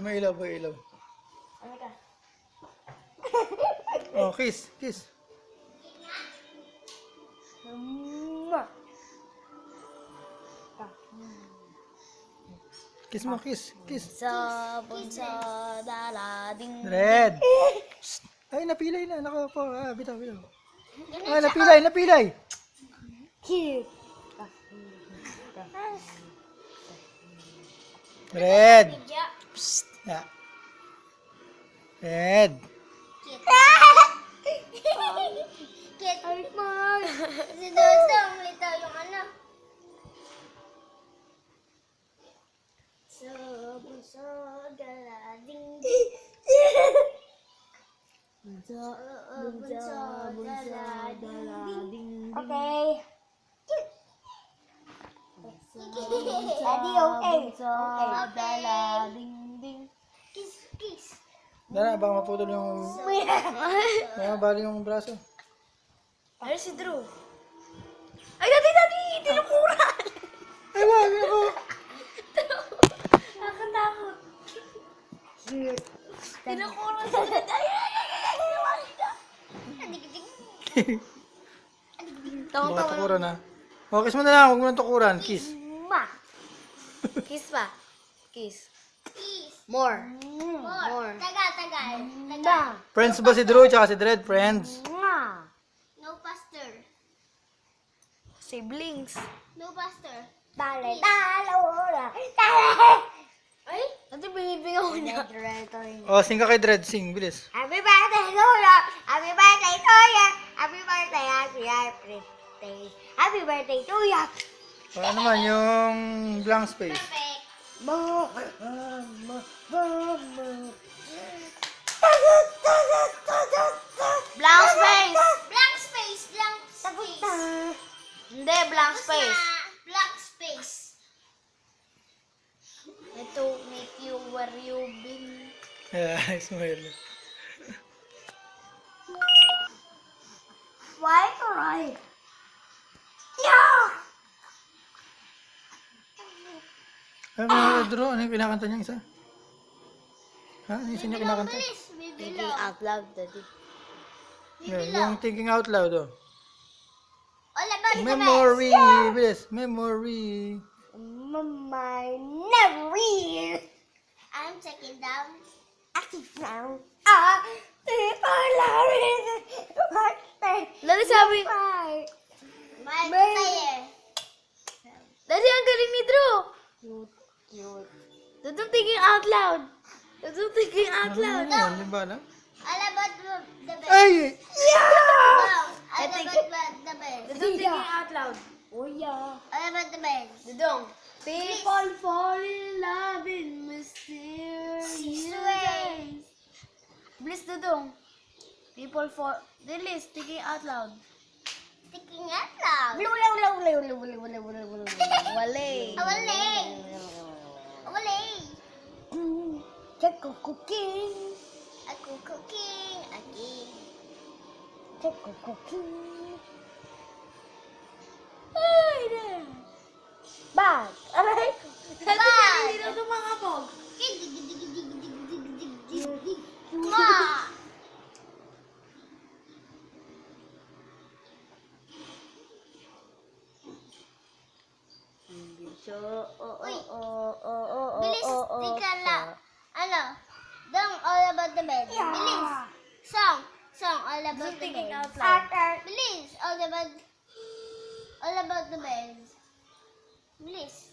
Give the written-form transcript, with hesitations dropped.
May ilaw, may ilaw. Ano ka? Oh, kiss, kiss. Kiss mo, kiss, kiss. Sabon sa dalading. Red. Psst. Ay, napilay na. Nako po. Ah, bitaw, bitaw. Ah, napilay, napilay. Cute. Red. Psst. Yeah. Red. Cute. Ay, Mark. Si Dodong, litaw yung ano. Sabon sa dalading. Sabon sa dalading. Okay. Daddy, okay. Sa dalading. Kiss, kiss. Dara, baka maputol yung... Baka mabali yung braso. Ano si Drew? Ay, dati! Tinukuran! Ay, wag ako. Nakatakot. Cute. Tinukuran sa dati. Ay! Adig-adig. Baka tukuran na. Oh, kiss mo na lang. Huwag mo nang tukuran. Kiss. Ma. Kiss pa. Kiss. Kiss. More. More. Tagal. Da. Friends ba si Drew tsaka si Dread? Friends. Nga. No faster. Siblings. No faster. Ay! Ate, binibingaw niya. Oh, sing ka kay Dread. Sing, bilis. Happy birthday, Lola! Happy birthday to ya! Happy birthday, happy birthday. Happy birthday to ya! Ano naman yung blank space? Perfect. Blank space! Blank space. Blank space. Hindi, blank space. Blank space. Ito, make you where you been. Yeah, smile. Why cry? Yeah! Ano, Drew? Ano yung kinakanta niya isa? Ha? Ano yung isa niya kinakanta? Bilis. Thinking Bibilaw. out loud, daddy. Yeah, yung thinking out loud, oh. All about the Memory! Bilis. Memory. My memory. I'm taking down. Active now. People love it. Lali sabi. My player. Lali ang galing ni Drew. Cute. Dudong thinking out loud. Dudong thinking out loud. Ano yun? Di ba alam? All about the best. Ay! Wow. All about the best. Dudong thinking out loud. Oh yeah. All about the best. Dudong. People fall in love in mysterious ways. Bliss Dudong. People fall. Dilis, thinking out loud. Thinking out loud. Wale. Awalay. Awalay. Check cooking. Ako cooking. Again. Check cooking. Ay, na. Bag. Aray. Bag. Hindi na tumakabog. Ma. Uy. Bilis. Tika lang. Ano? Dong, all about the bed. Bilis. Song. All about the Thinking bed. out loud. Bilis. All about the bed. Bilis.